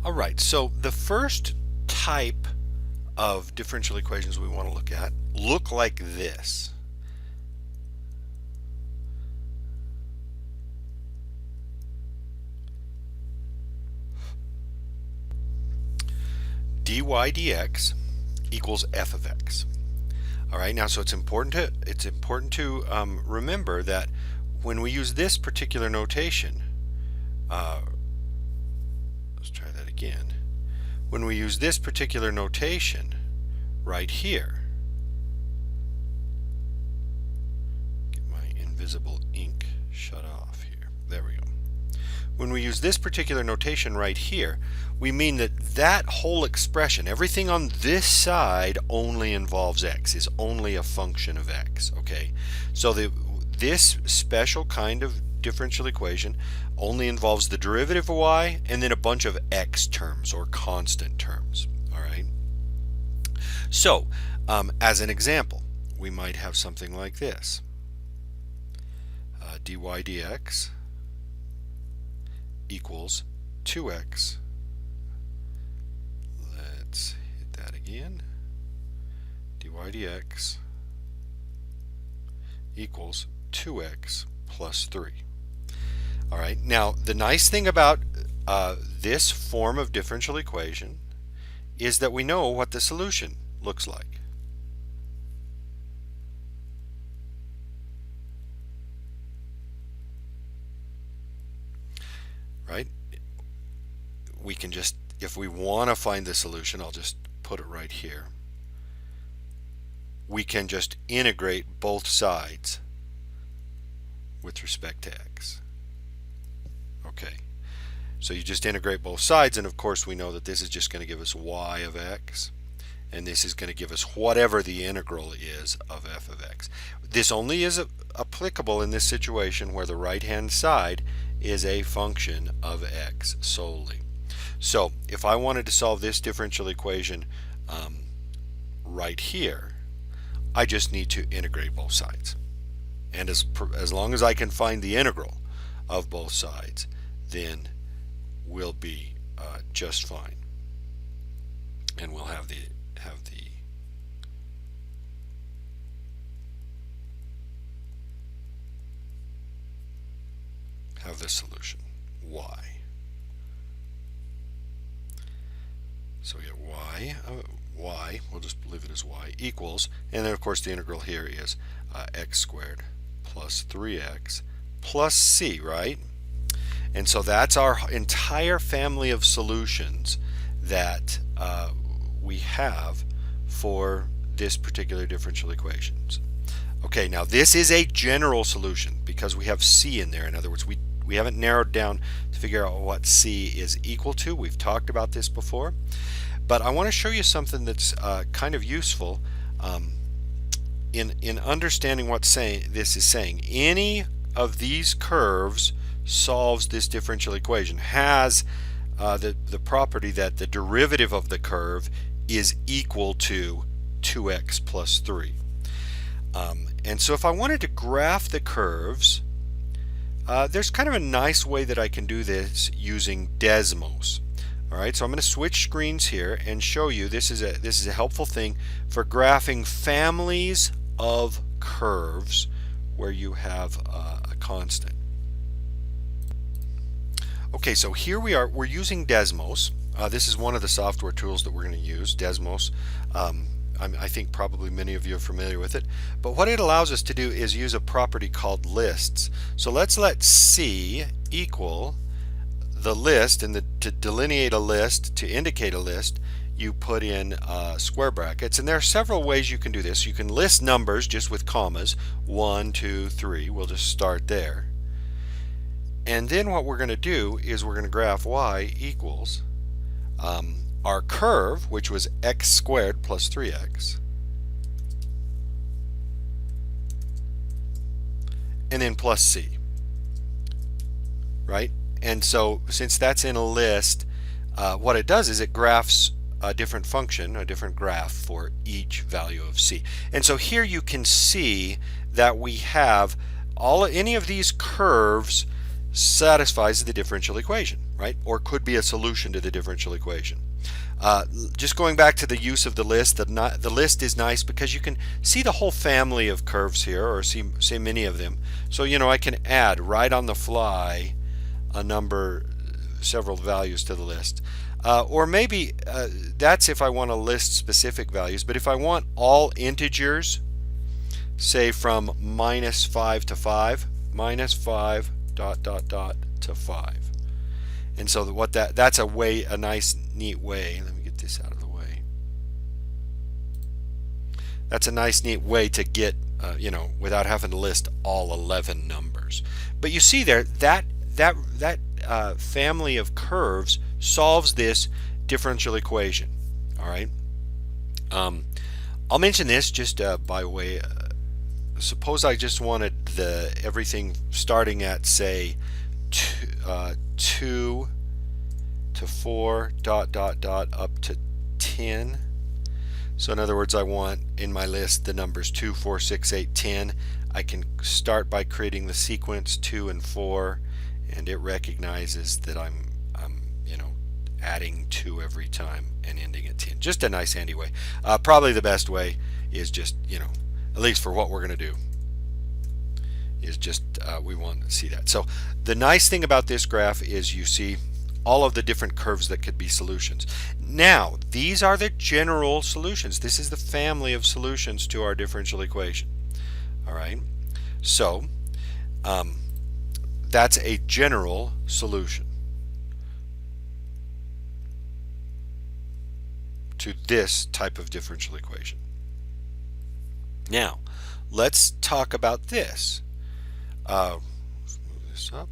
All right, so the first type of differential equations we want to look at look like this. dy dx equals f of x. All right, now so it's important to remember that when we use this particular notation, let's try that again. When we use this particular notation right here, get my invisible ink shut off here. There we go. When we use this particular notation right here, we mean that that whole expression, everything on this side only involves x, is only a function of x, okay? So this special kind of differential equation only involves the derivative of y and then a bunch of x terms or constant terms, all right? So, as an example, we might have something like this. Dy dx equals 2x. Let's hit that again. Dy dx equals 2x plus 3. All right, now the nice thing about this form of differential equation is that we know what the solution looks like. Right? We can just, if we want to find the solution, I'll just put it right here. We can just integrate both sides with respect to x. Okay, so you just integrate both sides, and of course we know that this is just going to give us y of x, and this is going to give us whatever the integral is of f of x. This only is applicable in this situation where the right hand side is a function of x solely. So if I wanted to solve this differential equation right here, I just need to integrate both sides. And as long as I can find the integral of both sides, then we'll be just fine, and we'll have the solution y. So we get y, we'll just leave it as y, equals, and then of course the integral here is x squared plus 3x plus c, right? And so that's our entire family of solutions that we have for this particular differential equations. Okay, now this is a general solution because we have c in there. In other words, we haven't narrowed down to figure out what c is equal to. We've talked about this before. But I want to show you something that's kind of useful in understanding what this is saying. Any of these curves solves this differential equation, has the property that the derivative of the curve is equal to 2x plus 3. And so if I wanted to graph the curves, there's kind of a nice way that I can do this using Desmos. All right, so I'm going to switch screens here and show you this is a helpful thing for graphing families of curves where you have a constant. Okay, so here we're using Desmos. This is one of the software tools that we're going to use, Desmos. I think probably many of you are familiar with it. But what it allows us to do is use a property called lists. So let's let C equal the list, and to delineate a list, to indicate a list, you put in square brackets. And there are several ways you can do this. You can list numbers just with commas, 1, 2, 3. We'll just start there. And then what we're going to do is we're going to graph y equals our curve, which was x squared plus 3x, and then plus c, right? And so since that's in a list, what it does is it graphs a different function, a different graph for each value of c. And so here you can see that we have any of these curves satisfies the differential equation, right? Or could be a solution to the differential equation. Just going back to the use of the list, the list is nice because you can see the whole family of curves here, or see many of them. So I can add right on the fly a number, several values to the list. Or maybe that's if I want to list specific values, but if I want all integers, say from -5 to 5, -5 ... to 5. And so that's a nice neat way. Let me get this out of the way. That's a nice neat way to get without having to list all 11 numbers. But you see there that family of curves solves this differential equation. All right. I'll mention this just by way. Suppose I just wanted everything starting at say 2 to 4 ... up to 10. So in other words, I want in my list the numbers 2, 4, 6, 8, 10. I can start by creating the sequence 2 and 4, and it recognizes that I'm adding 2 every time and ending at 10. Just a nice handy way. Probably the best way is just at least for what we're going to do, is just we want to see that. So the nice thing about this graph is you see all of the different curves that could be solutions. Now, these are the general solutions. This is the family of solutions to our differential equation. All right. So that's a general solution to this type of differential equation. Now, let's talk about this. Let's move this up.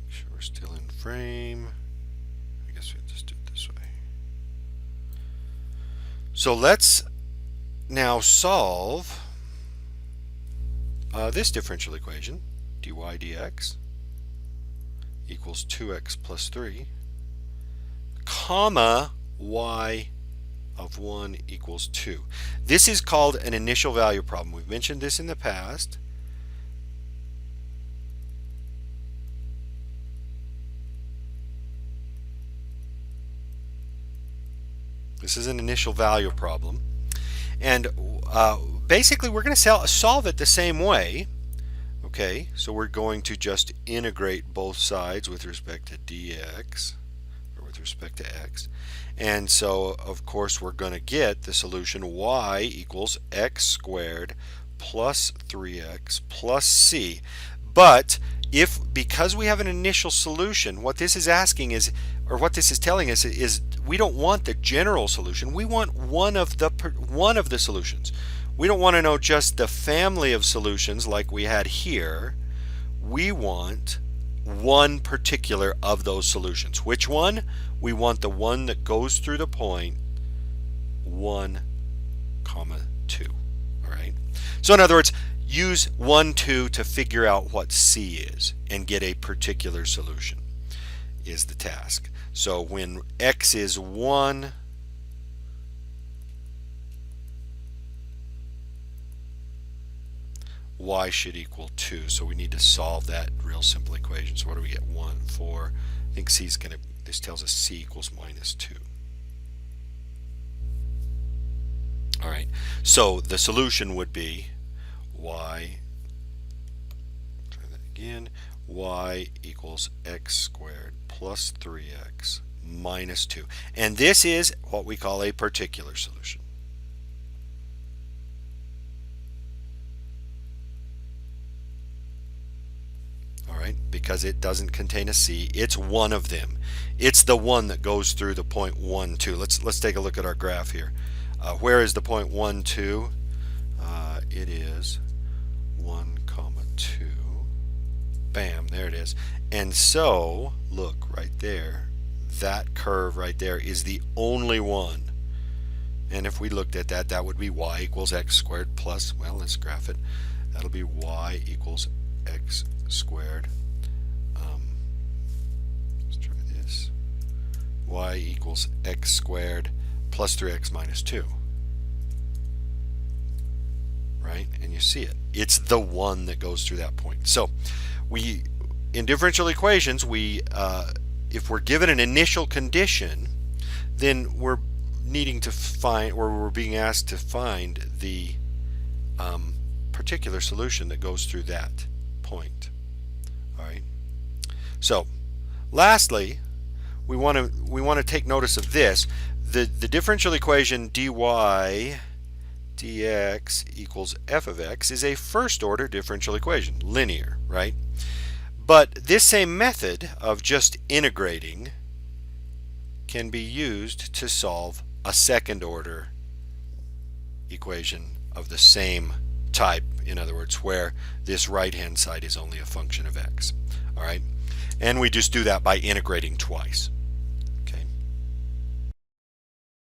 Make sure we're still in frame. I guess we'll just do it this way. So let's now solve this differential equation. dy dx equals 2x plus 3, comma y of 1 equals 2. This is called an initial value problem. We've mentioned this in the past. This is an initial value problem. And basically we're going to solve it the same way. Okay, so we're going to just integrate both sides with respect to dx, or with respect to x. And so, of course, we're going to get the solution y equals x squared plus 3x plus c. But because we have an initial solution, what this is asking is, or what this is telling us is, we don't want the general solution. We want one of the solutions. We don't want to know just the family of solutions like we had here. We want one particular of those solutions. Which one? We want the one that goes through the point 1, 2. All right. So in other words, use 1, 2 to figure out what c is and get a particular solution is the task. So when x is 1, y should equal 2. So we need to solve that real simple equation. So what do we get? 1, 4. I think c is going to, this tells us c equals -2. All right. So the solution would be y, try that again, y equals x squared plus 3x minus 2. And this is what we call a particular solution. Because it doesn't contain a c. It's one of them. It's the one that goes through the point 1, 2. Let's take a look at our graph here. Where is the point 1, 2? It is 1, 2. Bam, there it is. And so, look right there. That curve right there is the only one. And if we looked at that, that would be y equals x squared plus, well, let's graph it. That'll be y equals x squared. Let's try this. Y equals x squared plus 3x minus 2. Right? And you see it. It's the one that goes through that point. So we in differential equations, if we're given an initial condition, then we're needing to find, or we're being asked to find the particular solution that goes through that point. All right. So, lastly, we want to take notice of this. The differential equation dy dx equals f of x is a first order differential equation, linear, right? But this same method of just integrating can be used to solve a second order equation of the same type, in other words, where this right hand side is only a function of x. All right, and we just do that by integrating twice.